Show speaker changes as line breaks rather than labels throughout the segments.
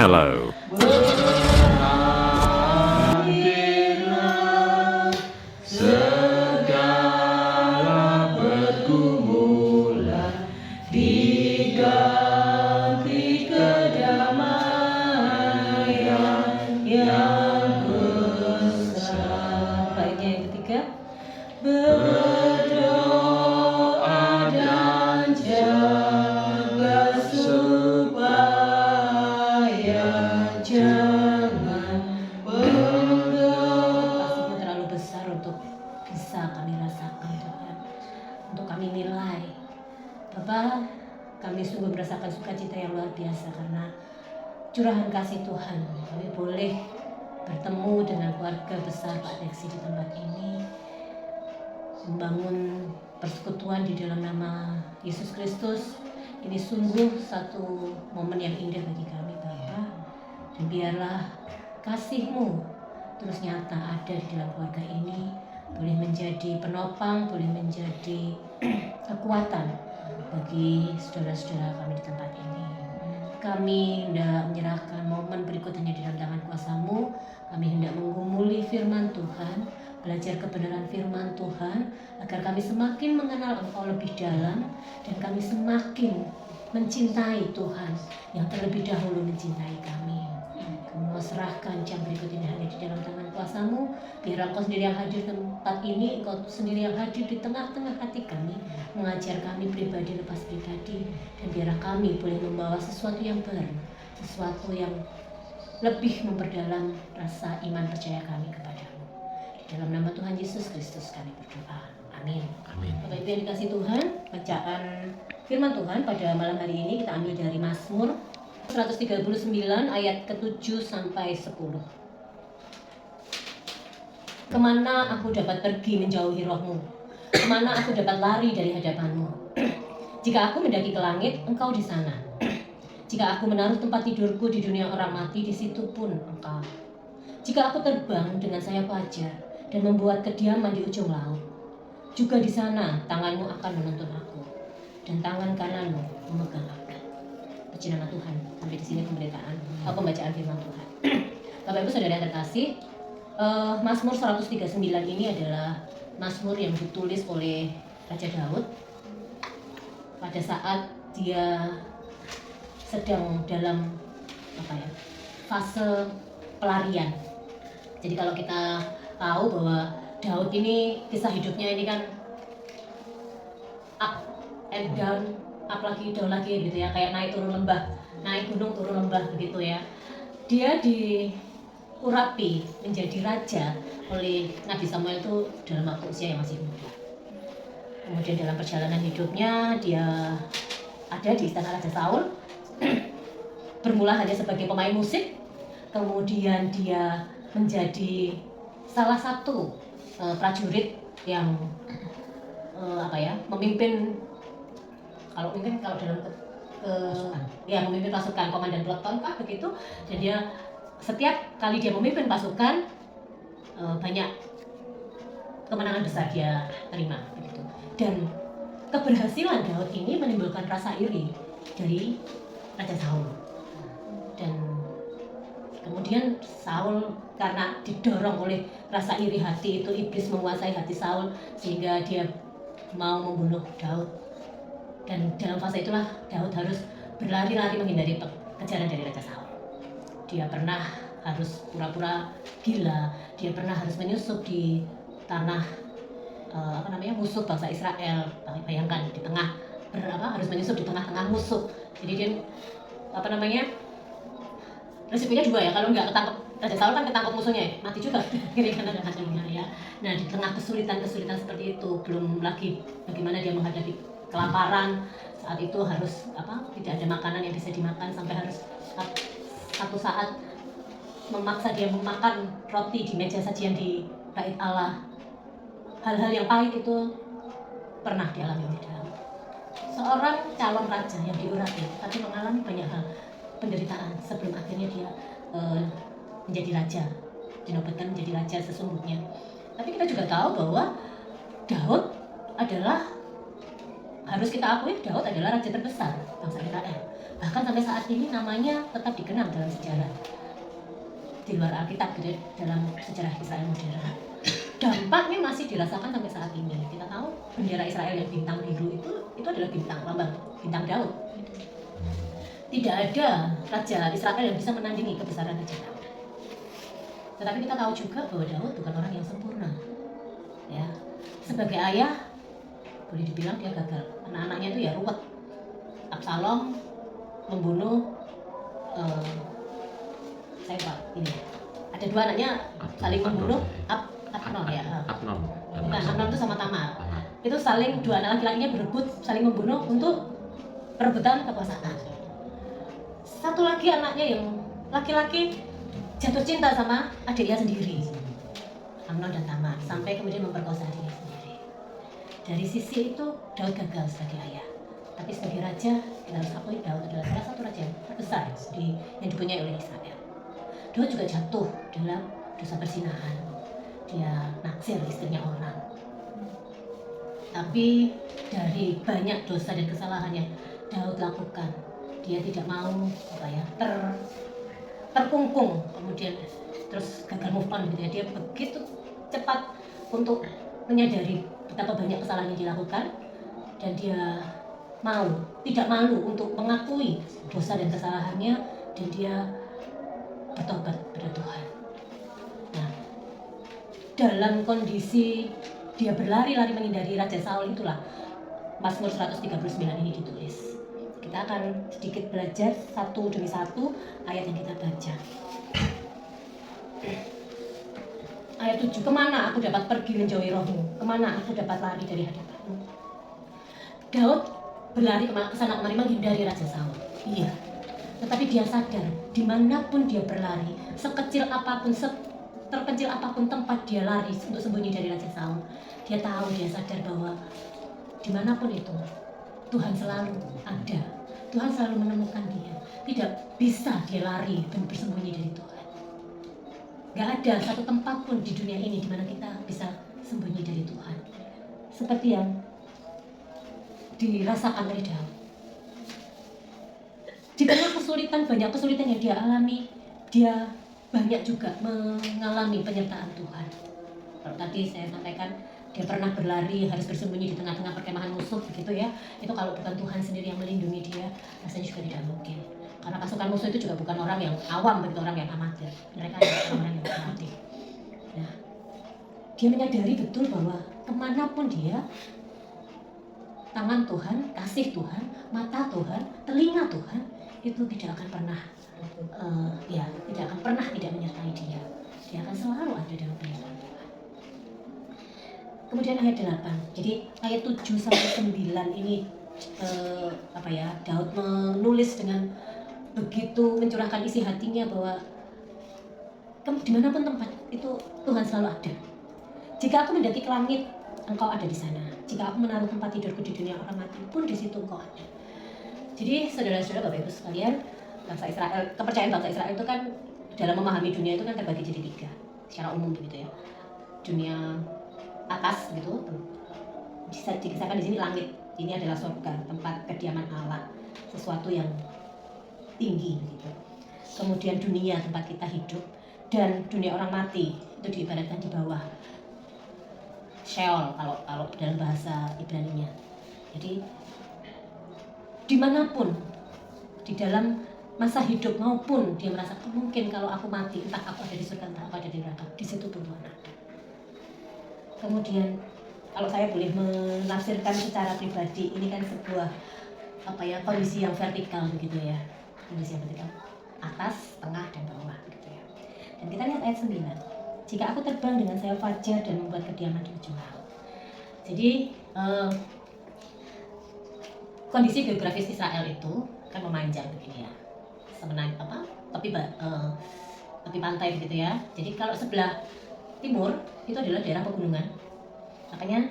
Hello.
Hadirlah segala pergumulan, diganti kedamaian yang besar. Baiknya yang ketiga, berdoa dan jaga supaya jangan berdoa. Kasihmu terlalu besar untuk bisa kami rasakan, Tuhan, untuk kami nilai. Bapa, kami sungguh merasakan sukacita yang luar biasa karena curahan kasih Tuhan. Kami boleh bertemu dengan keluarga besar Pak Deksi di tempat ini, membangun persekutuan di dalam nama Yesus Kristus. Ini sungguh satu momen yang indah bagi kami, Bapa. Dan biarlah kasih-Mu terus nyata ada di dalam keluarga ini, boleh menjadi penopang, boleh menjadi kekuatan bagi saudara-saudara kami di tempat ini. Kami hendak menyerahkan momen berikutnya di dalam tangan kuasa-Mu. Kami hendak menggumuli firman Tuhan, belajar kebenaran firman Tuhan, agar kami semakin mengenal Engkau lebih dalam, dan kami semakin mencintai Tuhan yang terlebih dahulu mencintai kami. Kami mau serahkan jam berikut ini hanya di dalam tangan kuasa-Mu. Biar Engkau sendiri yang hadir di tempat ini, Engkau sendiri yang hadir di tengah-tengah hati kami, mengajar kami pribadi lepas pribadi, dan biarlah kami boleh membawa sesuatu yang baru, sesuatu yang lebih memperdalam rasa iman percaya kami kepadamu. Di dalam nama Tuhan Yesus Kristus kami berdoa. Amin.
Amin.
Bapak Ibu yang dikasih Tuhan, bacaan firman Tuhan pada malam hari ini kita ambil dari Mazmur 139 ayat ke-7 sampai 10. Kemana aku dapat pergi menjauhi roh-Mu? Kemana aku dapat lari dari hadapan-Mu? Jika aku mendaki ke langit, Engkau di sana. Jika aku menaruh tempat tidurku di dunia orang mati, di situ pun Engkau. Jika aku terbang dengan sayap fajar dan membuat kediaman di ujung laut, juga di sana tangan-Mu akan menuntun aku, dan tangan kanan-Mu memegang aku. Puji nama Tuhan. Sampai di sini pembacaan firman Tuhan. Bapak Ibu Saudara yang terkasih, Mazmur 139 ini adalah Mazmur yang ditulis oleh Raja Daud pada saat dia sedang dalam fase pelarian. Jadi kalau kita tahu bahwa Daud ini kisah hidupnya ini kan up and down, up lagi down lagi gitu ya, kayak naik turun lembah, naik gunung turun lembah begitu ya. Dia diurapi menjadi raja oleh Nabi Samuel itu dalam waktu usia yang masih muda. Kemudian dalam perjalanan hidupnya dia ada di istana Raja Saul. Bermula hanya sebagai pemain musik, kemudian dia menjadi salah satu prajurit yang memimpin memimpin pasukan, komandan peleton kah begitu. Dan dia setiap kali dia memimpin pasukan, banyak kemenangan besar dia terima begitu. Dan keberhasilan Daud ini menimbulkan rasa iri dari Raja Saul. Dan kemudian Saul karena didorong oleh rasa iri hati itu, iblis menguasai hati Saul sehingga dia mau membunuh Daud. Dan dalam fase itulah Daud harus berlari-lari menghindari kejaran dari Raja Saul. Dia pernah harus pura-pura gila, dia pernah harus menyusup di tanah musuh bangsa Israel. Bayangkan di tengah harus menyusup di tengah-tengah musuh. Jadi dia resikonya juga ya, kalau nggak ketangkep Raja Saul kan ketangkep musuhnya ya, mati juga kira-kira ya. Nah, di tengah kesulitan seperti itu, belum lagi bagaimana dia menghadapi kelaparan. Saat itu harus tidak ada makanan yang bisa dimakan, sampai harus satu saat memaksa dia memakan roti di meja sajian di Bait Allah. Hal-hal yang pahit itu pernah dialami oleh Daud. Seorang calon raja yang diurapi, tapi mengalami banyak hal penderitaan sebelum akhirnya dia menjadi raja, dinobatkan menjadi raja sesungguhnya. Tapi kita juga tahu bahwa Daud adalah, harus kita akui, Daud adalah raja terbesar bangsa Israel. Bahkan sampai saat ini namanya tetap dikenal dalam sejarah di luar Alkitab gitu, dalam sejarah Israel modern. Dampaknya masih dirasakan sampai saat ini. Kita tahu bendera Israel yang bintang biru itu adalah bintang lambang bintang Daud. Tidak ada raja Israel yang bisa menandingi kebesaran Raja Daud. Tetapi kita tahu juga bahwa Daud bukan orang yang sempurna. Ya, sebagai ayah boleh dibilang dia gagal. Anak-anaknya itu ya ruwet. Absalom membunuh saya lupa ini. Ada dua anaknya saling membunuh. Abnon ya. Bukan, Abnon itu sama Tamar. Itu saling, dua anak laki-lakinya berebut, saling membunuh untuk perebutan kekuasaan. Satu lagi anaknya yang laki-laki jatuh cinta sama adiknya sendiri, Amnon dan Tamar, sampai kemudian memperkosa adiknya sendiri. Dari sisi itu Daud gagal sebagai ayah. Tapi sebagai raja, kita harus akui Daud adalah salah satu raja yang terbesar yang dipunyai oleh Israel. Daud juga jatuh dalam dosa perzinahan. Dia naksir istrinya orang. Tapi dari banyak dosa dan kesalahan yang Daud lakukan, dia tidak mau terkungkung, kemudian terus gagal move on gitu ya. Dia begitu cepat untuk menyadari betapa banyak kesalahan yang dilakukan, dan dia tidak malu untuk mengakui dosa dan kesalahannya, dan dia bertobat pada Tuhan. Nah, dalam kondisi dia berlari-lari menghindari Raja Saul, itulah Mazmur 139 ini ditulis. Kita akan sedikit belajar satu demi satu ayat yang kita baca. Ayat 7, kemana aku dapat pergi menjauhi rohmu? Kemana aku dapat lari dari hadapanmu? Daud berlari kesana kemari menghindari Raja Saul. Iya, tetapi dia sadar dimanapun dia berlari, sekecil apapun, terpencil apapun tempat dia lari untuk sembunyi dari Raja Saul, dia tahu, dia sadar bahwa dimanapun itu Tuhan selalu ada. Tuhan selalu menemukan dia. Tidak bisa dia lari dan bersembunyi dari Tuhan. Gak ada satu tempat pun di dunia ini di mana kita bisa sembunyi dari Tuhan. Seperti yang dirasakan oleh Daud. Di tengah kesulitan, banyak kesulitan yang dia alami, dia banyak juga mengalami penyertaan Tuhan. Kalau tadi saya sampaikan, dia pernah berlari, harus bersembunyi di tengah-tengah perkemahan musuh, begitu ya. Itu kalau bukan Tuhan sendiri yang melindungi dia, rasanya juga tidak mungkin. Karena pasukan musuh itu juga bukan orang yang awam, begitu, orang yang amatir. Mereka adalah orang yang berlatih. Nah, dia menyadari betul bahwa kemanapun dia, tangan Tuhan, kasih Tuhan, mata Tuhan, telinga Tuhan, itu tidak akan pernah tidak akan pernah tidak menyertai dia. Dia akan selalu ada dalam penyertaan Tuhan. Kemudian ayat 8. Jadi ayat 7 sampai 9 ini Daud menulis dengan begitu mencurahkan isi hatinya bahwa dimanapun tempat itu Tuhan selalu ada. Jika aku mendaki ke langit, Engkau ada di sana. Jika aku menaruh tempat tidurku di dunia orang mati pun, di situ Engkau ada. Jadi saudara-saudara, Bapak Ibu sekalian, bangsa Israel, kepercayaan bangsa Israel itu kan dalam memahami dunia itu kan terbagi jadi 3 secara umum begitu ya. Dunia atas gitu, dikisahkan di sini langit, ini adalah surga, tempat kediaman Allah, sesuatu yang tinggi begitu. Kemudian dunia tempat kita hidup, dan dunia orang mati itu diibaratkan di bawah, Sheol kalau dalam bahasa Ibrani-nya. Jadi dimanapun di dalam masa hidup maupun dia merasa mungkin kalau aku mati, entah aku ada di surga, entah aku ada di neraka, di situ pun Tuhan ada. Kemudian kalau saya boleh menafsirkan secara pribadi, ini kan sebuah kondisi yang vertikal begitu ya, kondisi yang vertikal, atas, tengah, dan bawah begitu ya. Dan kita lihat ayat 9. Jika aku terbang dengan sayap fajar dan membuat kediaman di ujung laut. Jadi kondisi geografis Israel itu kan memanjang begini ya, tepi pantai begitu ya. Jadi kalau sebelah timur itu adalah daerah pegunungan. Makanya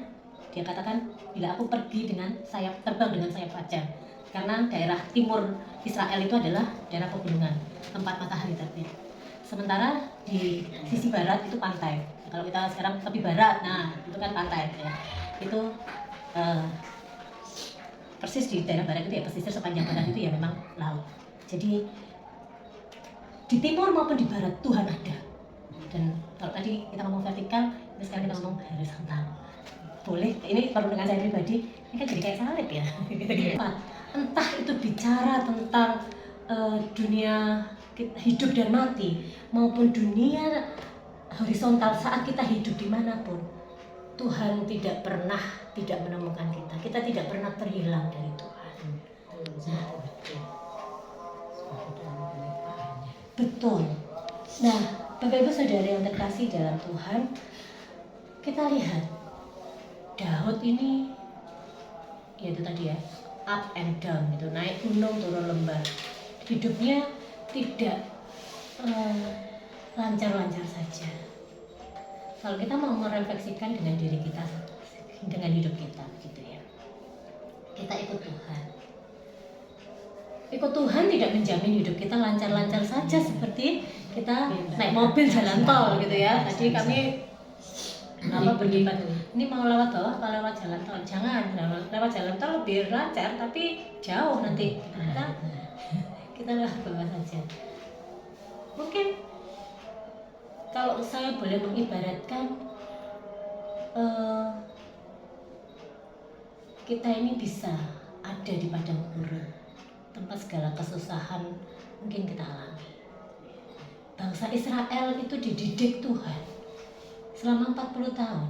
dia katakan, bila aku pergi terbang dengan sayap fajar, karena daerah timur Israel itu adalah daerah pegunungan, tempat matahari terbit. Sementara di sisi barat itu pantai. Kalau kita sekarang tepi barat, nah itu kan pantai ya. Itu persis di daerah barat itu ya, pesisir sepanjang barat itu ya memang laut. Jadi di timur maupun di barat Tuhan ada. Dan kalau tadi kita ngomong vertikal, ini sekarang kita ngomong horizontal. Boleh, ini kalau dengan saya pribadi, ini kan jadi kayak salib ya. Entah itu bicara tentang dunia hidup dan mati, maupun dunia horizontal saat kita hidup dimanapun, Tuhan tidak pernah tidak menemukan kita. Kita tidak pernah terhilang dari Tuhan. Betul. Nah, Bapak Ibu Saudara yang terkasih dalam Tuhan, kita lihat Daud ini, yaitu tadi ya, up and down gitu, naik gunung turun lembah. Hidupnya tidak lancar-lancar saja. Kalau kita mau merefleksikan dengan diri kita, dengan hidup kita, gitu ya, kita ikut Tuhan. Ikut Tuhan tidak menjamin hidup kita lancar-lancar saja seperti kita naik mobil jalan tol gitu ya. Tadi kami berdebat, ini mau lewat bawah apa lewat jalan tol? Jangan, lewat jalan tol lebih lancar tapi jauh nanti. Kita lewat bawah saja. Mungkin kalau saya boleh mengibaratkan, kita ini bisa ada di padang gurun, tempat segala kesusahan mungkin kita alami. Bangsa Israel itu dididik Tuhan selama 40 tahun,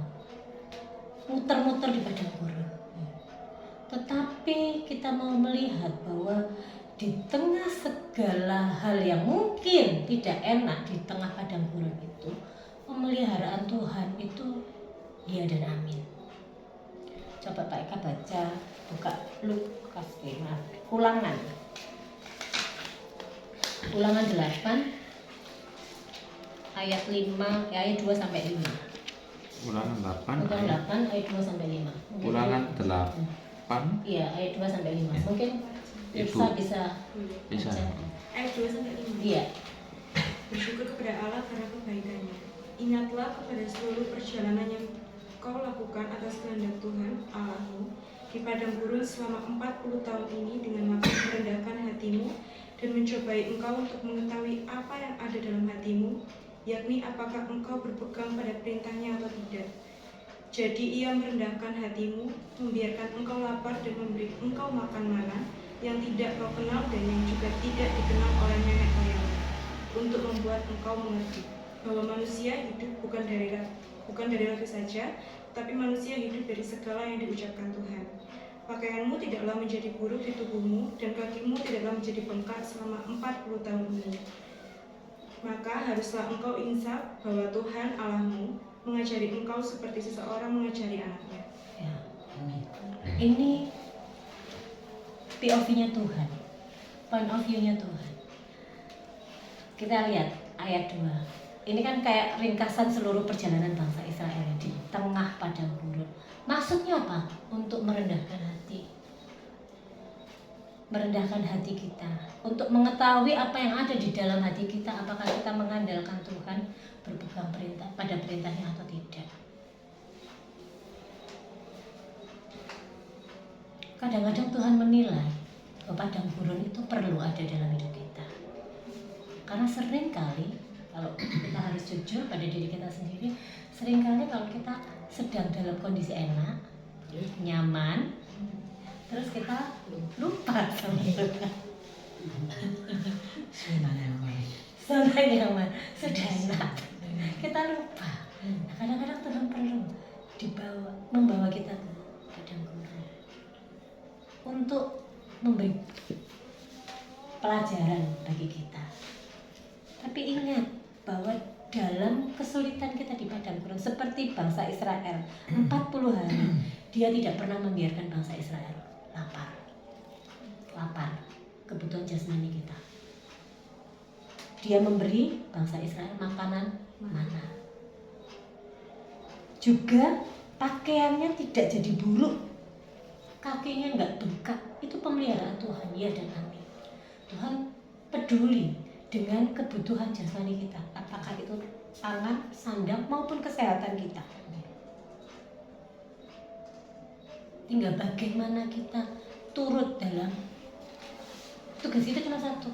muter-muter di padang gurun. Tetapi kita mau melihat bahwa di tengah segala hal yang mungkin tidak enak di tengah padang gurun itu, pemeliharaan Tuhan itu ya dan amin. Coba Pak Eka baca, buka Lukas, Ulangan 8 ayat 5, ayat 2 sampai 5.
Ulangan 8
ayat 2 sampai 5. Mungkin
Ulangan 8.
Iya, ayat 2 sampai 5. Mungkin bisa.
Ayat 2 sampai 5.
Iya.
Bersyukur kepada Allah karena kebaikannya. Ingatlah kepada seluruh perjalanan yang kau lakukan atas kehendak Tuhan Allahmu di padang gurun selama 40 tahun ini dengan maksud merendahkan hatimu dan mencobai engkau untuk mengetahui apa yang ada dalam hatimu, yakni apakah engkau berpegang pada perintahnya atau tidak. Jadi ia merendahkan hatimu, membiarkan engkau lapar dan memberi engkau makan mana yang tidak kau kenal dan yang juga tidak dikenal oleh nenek moyangmu, untuk membuat engkau mengerti bahwa manusia hidup bukan dari roti saja, tapi manusia hidup dari segala yang diucapkan Tuhan. Pakaianmu tidaklah menjadi buruk di tubuhmu, dan kakimu tidaklah menjadi bengkak selama 40 tahun ini. Maka haruslah engkau insaf bahwa Tuhan Allahmu mengajari engkau seperti seseorang mengajari anaknya.
Ya. Ini POV-nya Tuhan, point of view-nya Tuhan. Kita lihat ayat 2. Ini kan kayak ringkasan seluruh perjalanan bangsa Israel di tengah padang gurun. Maksudnya apa? Untuk merendahkan hati. Merendahkan hati kita. Untuk mengetahui apa yang ada di dalam hati kita. Apakah kita mengandalkan Tuhan, berpegang pada perintahnya atau tidak. Kadang-kadang Tuhan menilai bahwa padang gurun itu perlu ada dalam hidup kita. Karena sering kali, kalau kita harus jujur pada diri kita sendiri, seringkali kalau kita sedang dalam kondisi enak, nyaman, terus kita lupa sama Tuhan. Sudah nyaman, sudah enak, kita lupa. Nah, kadang-kadang Tuhan perlu membawa kita ke padang gurun untuk memberi pelajaran bagi kita. Tapi ingat bahwa dalam kesulitan kita di padang gurun, seperti bangsa Israel 40 hari, dia tidak pernah membiarkan bangsa Israel lapar, kebutuhan jasmani kita. Dia memberi bangsa Israel makanan mana. Juga pakaiannya tidak jadi buruk, kakinya nggak bengkak. Itu pemeliharaan Tuhan, ya dan amin. Tuhan peduli dengan kebutuhan jasmani kita, apakah itu pangan, sandang maupun kesehatan kita. Tinggal bagaimana kita turut dalam tugas kita cuma satu,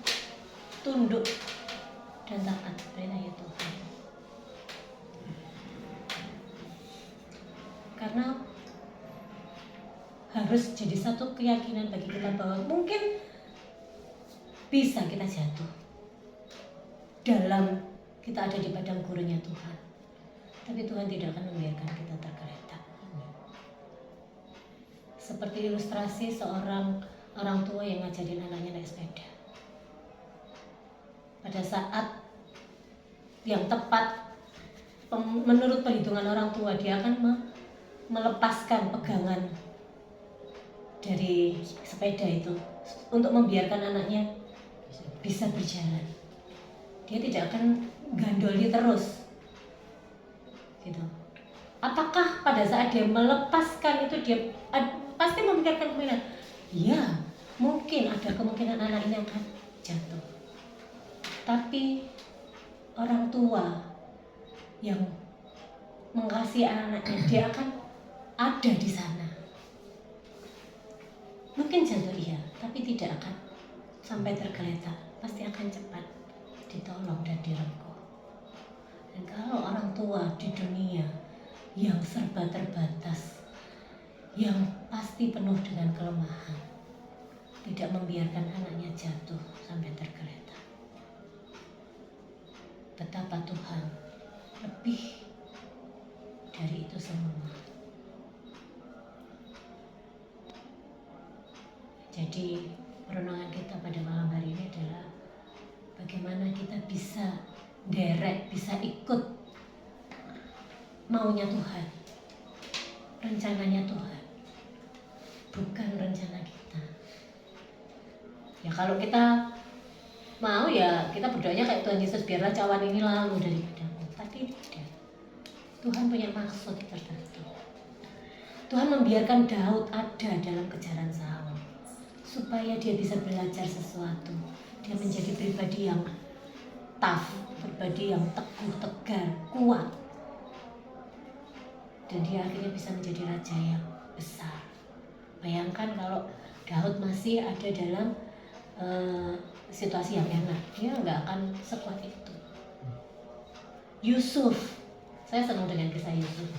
tunduk dan taat perintahnya Tuhan. Karena harus jadi satu keyakinan bagi kita bahwa mungkin bisa kita jatuh dalam kita ada di padang gurunnya Tuhan, tapi Tuhan tidak akan membiarkan kita tergeletak. Seperti ilustrasi seorang orang tua yang ngajarin anaknya naik sepeda. Pada saat yang tepat menurut perhitungan orang tua, dia akan melepaskan pegangan dari sepeda itu untuk membiarkan anaknya bisa berjalan. Dia tidak akan gandoli terus gitu. Apakah pada saat dia melepaskan itu dia pasti memikirkan kemungkinan? Ya, mungkin ada kemungkinan anak ini akan jatuh. Tapi orang tua yang mengasihi anaknya, dia akan ada di sana. Mungkin jatuh iya, tapi tidak akan sampai tergeletak. Pasti akan cepat ditolong dan direngkuh. Dan kalau orang tua di dunia yang serba terbatas, yang pasti penuh dengan kelemahan, tidak membiarkan anaknya jatuh sampai tergeletak, betapa Tuhan lebih dari itu semua. Jadi perenungan kita pada malam hari ini adalah bagaimana kita bisa derek, bisa ikut maunya Tuhan, rencananya Tuhan, bukan rencana kita. Ya kalau kita mau ya kita berdoanya kayak Tuhan Yesus, biarlah cawan ini lalu daripadaku. Tapi tidak. Tuhan punya maksud tertentu. Tuhan membiarkan Daud ada dalam kejaran Saul supaya dia bisa belajar sesuatu. Dia menjadi pribadi yang tough, pribadi yang teguh, tegar, kuat. Dan dia akhirnya bisa menjadi raja yang besar. Bayangkan kalau Daud masih ada dalam situasi yang enak, dia nggak akan sekuat itu. Yusuf, saya senang dengan kisah Yusuf.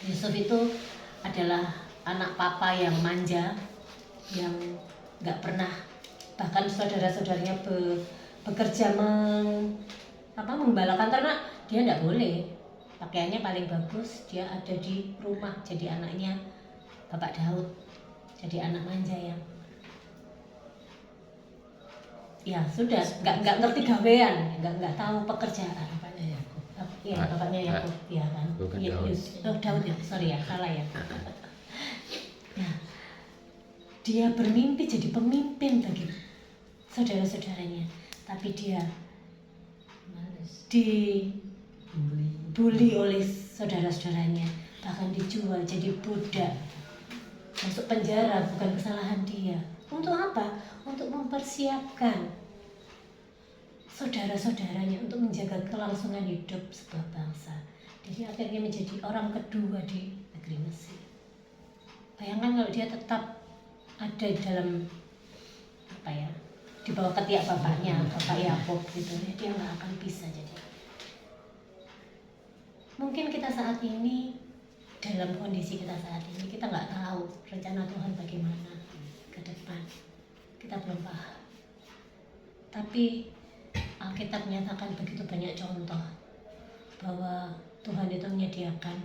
Yusuf itu adalah anak papa yang manja, yang nggak pernah, bahkan saudara-saudaranya bekerja membalakan ternak, dia nggak boleh. Pakaiannya paling bagus, dia ada di rumah jadi anaknya Bapak Daud, jadi anak manja yang ya sudah nggak ngerti gawean, nggak tahu pekerjaan. Bapaknya Yakub. Iya, bapaknya Yakub, ya kan. Ya, Daud ya, sorry ya, salah ya. Nah, dia bermimpi jadi pemimpin bagi saudara-saudaranya, tapi dia dibully oleh saudara-saudaranya, bahkan dijual jadi budak, masuk penjara. Bukan kesalahan dia. Untuk apa? Untuk mempersiapkan saudara-saudaranya untuk menjaga kelangsungan hidup sebuah bangsa. Jadi akhirnya menjadi orang kedua di negeri Mesir. Bayangkan kalau dia tetap ada dalam di bawah ketiak bapaknya, Bapak Yakub gitu, dia nggak akan bisa. Jadi mungkin kita saat ini dalam kondisi kita saat ini, kita nggak tahu rencana Tuhan bagaimana ke depan, kita belum paham. Tapi Alkitab menyatakan begitu banyak contoh bahwa Tuhan itu menyediakan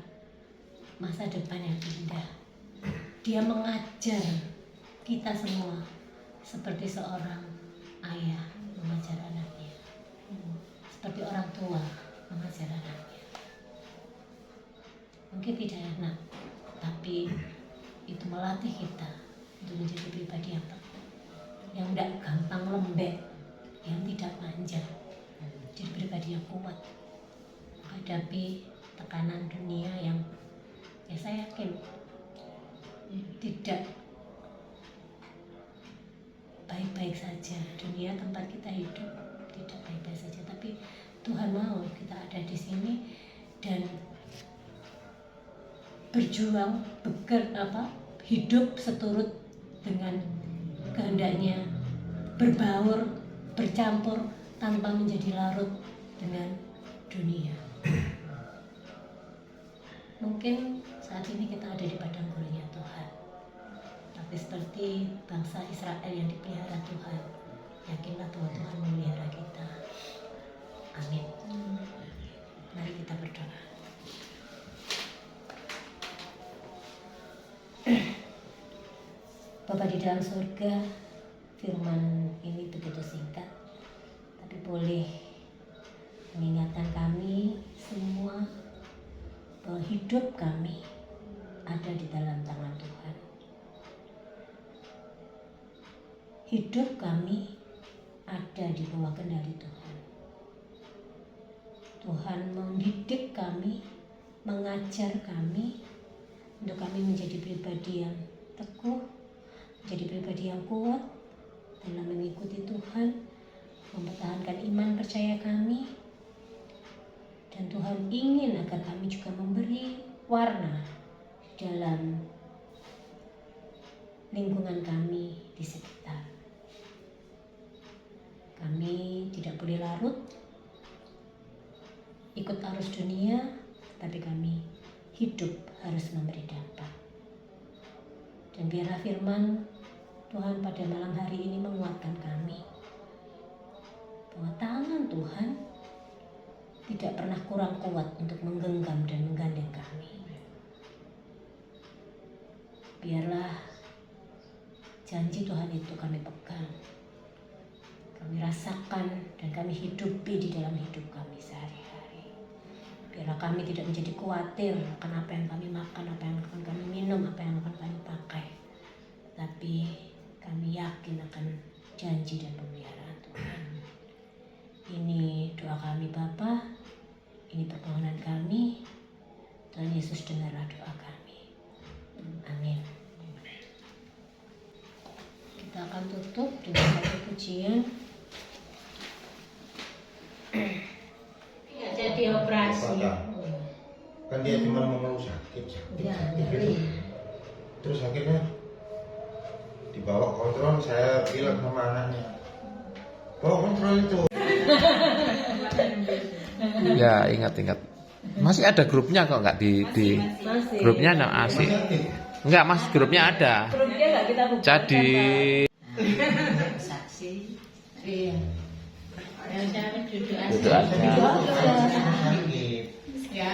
masa depan yang indah. Dia mengajar kita semua seperti seorang ayah mengajar anaknya, seperti orang tua mengajar anaknya. Mungkin tidak enak, tapi itu melatih kita untuk menjadi pribadi yang teguh, yang tidak gampang lembek, yang tidak manja, jadi pribadi yang kuat menghadapi tekanan dunia yang ya saya yakin tidak baik-baik saja. Dunia tempat kita hidup tidak baik-baik saja, tapi Tuhan mau kita ada di sini dan berjuang, hidup seturut dengan kehendaknya berbaur, bercampur tanpa menjadi larut dengan dunia. Mungkin saat ini kita ada di padang gurunnya Tuhan, tapi seperti bangsa Israel yang dipelihara Tuhan, yakinlah bahwa Tuhan memelihara kita. Amin. Mari kita berdoa. Bapa di dalam surga, firman ini begitu singkat, tapi boleh mengingatkan kami semua bahwa hidup kami ada di dalam tangan Tuhan. Hidup kami ada di bawah kendali Tuhan. Tuhan mendidik kami, mengajar kami untuk kami menjadi pribadi yang teguh, menjadi pribadi yang kuat dalam mengikuti Tuhan, mempertahankan iman percaya kami. Dan Tuhan ingin agar kami juga memberi warna dalam lingkungan kami di sekitar. Kami tidak boleh larut ikut arus dunia, tapi kami hidup harus memberi dampak. Dan biarlah firman Tuhan pada malam hari ini menguatkan kami bahwa tangan Tuhan tidak pernah kurang kuat untuk menggenggam dan menggandeng kami. Biarlah janji Tuhan itu kami pegang, kami rasakan, dan kami hidupi di dalam hidup kami sehari-hari. Biarlah kami tidak menjadi khawatir akan apa yang kami makan, apa yang akan kami minum, apa yang akan kami pakai, tapi kami yakin akan janji dan pemeliharaan Tuhan. Ini doa kami Bapa, ini permohonan kami. Tuhan Yesus, dengarlah doa kami. Amin. Kita akan tutup dengan satu pujian. Tidak jadi operasi.
Kan dia cuma mengeluh sakit.
Ya,
Terus akhirnya dibawa kontrol, saya bilang sama anaknya, bawa kontrol itu.
Ya, ingat. Masih ada grupnya kok, nggak di
Masih.
grupnya asik. Enggak, Mas, grupnya ada.
Grupnya nggak kita buka.
Jadi
saksi.
Iya. Yang saya duduk
Duduk aja.
Ya,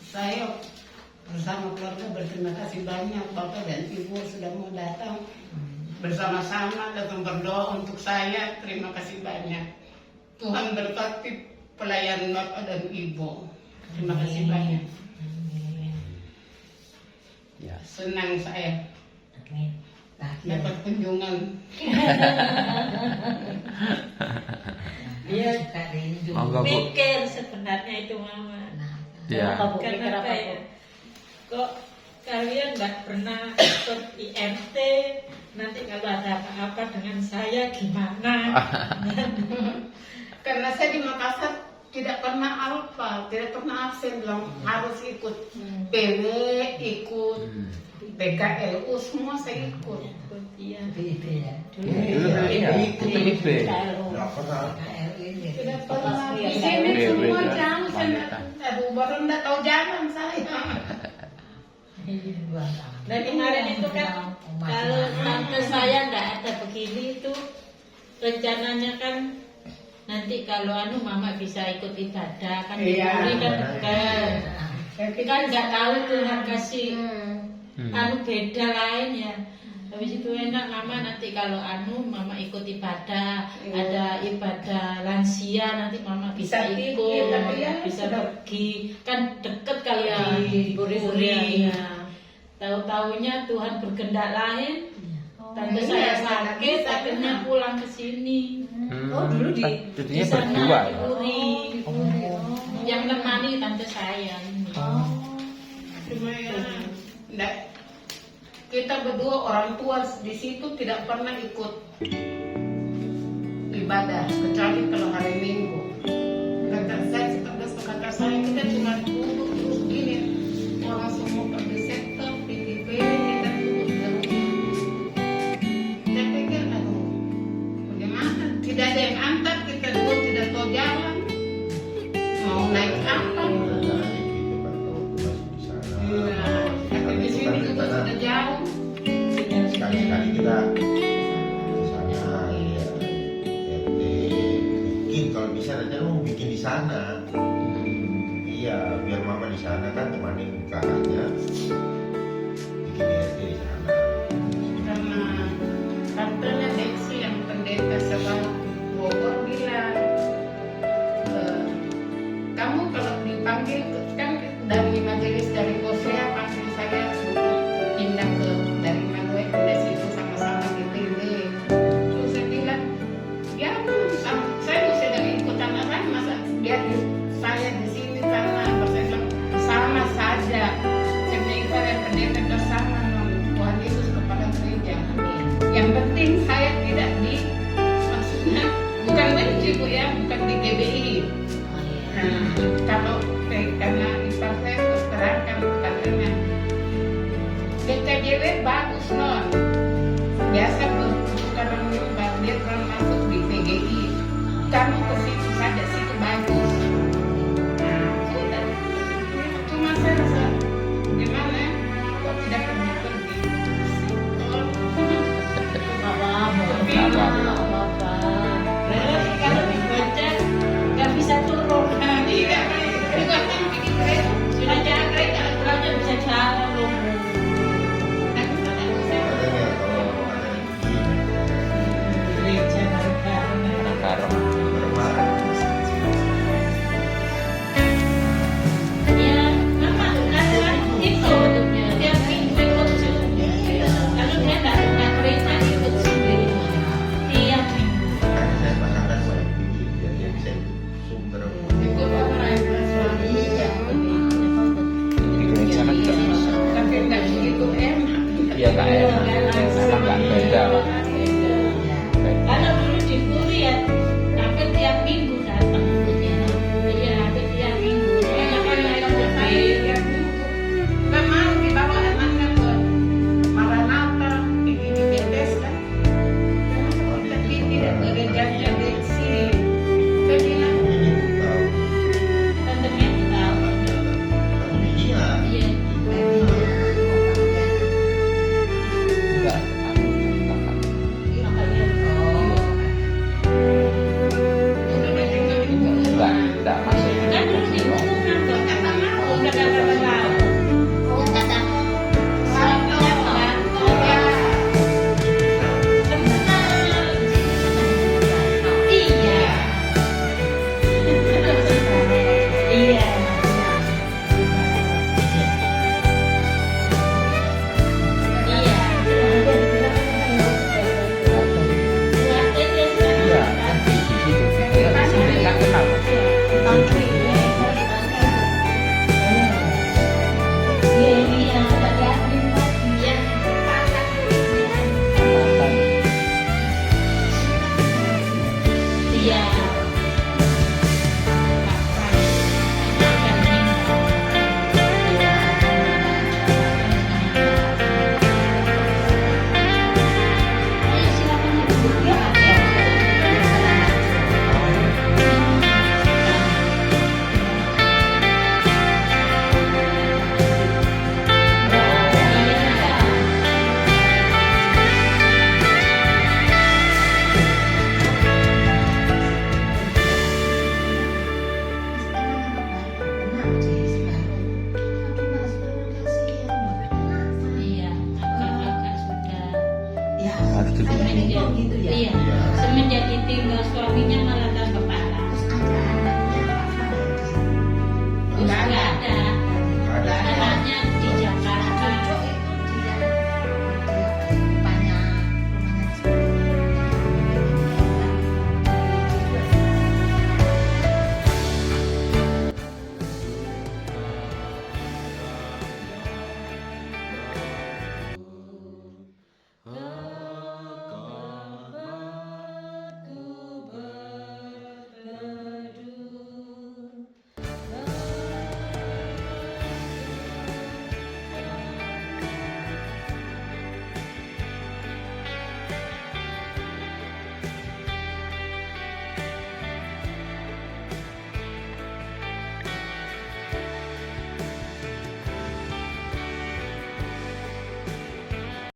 saya bersama keluarga berterima kasih banyak Bapak dan Ibu sudah mau datang bersama-sama datang berdoa untuk saya. Terima kasih banyak. Tuhan berkati pelayan Bapak dan Ibu. Terima kasih banyak.
ya,
Senang saya
Amin.
dapat kunjungan.
Iya.
monggo Bu.
Mikir sebenarnya itu Mama.
Ya.
Apa, Bu? Pikir
Karena
apa,
apa
Bu?
ya? Kok kalian nggak pernah ikut IMT? Nanti kalau ada apa-apa dengan saya gimana?
Karena saya di Makassar tidak pernah alfa, tidak pernah absen, bilang harus ikut PW, ikut PKLU, semua saya ikut.
Iya.
Dulu iya, PIB.
Nggak pernah.
Tidak pernah.
Iya,
Di sini
PW,
semua
kan?
jalan,
Wanita.
aduh baru nggak tahu jalan saya.
Dan kemarin itu kan kalau tante saya nggak ada begini itu rencananya kan nanti kalau Mama bisa ikut ibadah kan di
Iya.
Puri kan dekat. Kan nggak tahu Tuhan kasih beda lain ya. Habis itu enak Mama nanti kalau Mama ikut ibadah, ada ibadah lansia nanti Mama bisa
Bisa
ikut,
pergi, tapi ya
bisa
sudah-
pergi kan deket kali ya
Di
di
Puri.
Ya. Tahu-taunya Tuhan berkehendak lain. Tante
Iya,
saya
nggak
sakit,
bisa,
akhirnya
memang.
pulang ke sini.
Oh, dulu di
Jadinya
sana,
berdua
di
ya.
Puri. Yang nemani tante saya.
Cuma ya, nggak. Kita berdua orang tua di situ tidak pernah ikut ibadah kecuali kalau hari Minggu. Kata saya kita cuma duduk terus gini, orang semua pergi sektor, PTP, kita duduk terus.
bisa rencana mau bikin di sana. Iya, biar mama di sana kan temanin kakaknya bikin RT di sana.
Karena tantenya Desi yang pendeta sebab Bogor bilang, kamu kalau dipanggil kan dari majelis dari Kosea panggil saya untuk pindah ke dari Manuel ke situ sama-sama dipilih. Terus saya bilang, ya saya bisa dari ikutan apa masa biar saya di sini karena apa saya bilang sama saja. Saya pendeta bersama Tuhan Yesus kepada gereja. Yang penting saya tidak maksudnya bukan benci Bu ya, bukan di GBI. Nah, kalau karena ipar saya terangkan katanya BKJW bagus non, biasa bukan menyumbang dia pernah masuk di PGI, kamu ke situ saja, situ bagus. Nah, sudah. Cuma saya rasa gimana kok tidak pergi.
Kalau dibaca nggak bisa turun.
Tidak, bukan bikin kereta.
Sudah jangan kereta, kereta bisa jalan loh.
Makanya kalau ada rezeki
Gereja bareng-bareng.
Bareng-bareng.
bareng-bareng.
Ya, mama kadang itu tiap minggu ikut sendiri. Kalau dia nggak kereta ikut sendiri. Tiap minggu.
Makanya saya bahkan mau pilih biar dia bisa ikut sumber.
Ikut orang suami
Di gereja kan juga bisa.
tapi nggak begitu enak.
Iya nggak enak. Memang nggak beda.
Kalau dulu di Kuria, hampir tiap minggu datang ikutnya. Iya, hampir tiap minggu. Enak kan mereka berdiri.
Nggak mau dibawa anaknya ke Maranatha, pergi di Bethesda. Tapi tidak gerejanya Desi. Saya bilang,
Ini tahu.
Tante Mary tahu.
Tapi iya.
Iya.
Enggak.
Makanya
Enggak. Enggak masuk.
kan dulu di hubungan tuh kata mau udah kata tahu.
Iya, kan di situ. Kita kan kenal. Mantan.
Iya.
Iya.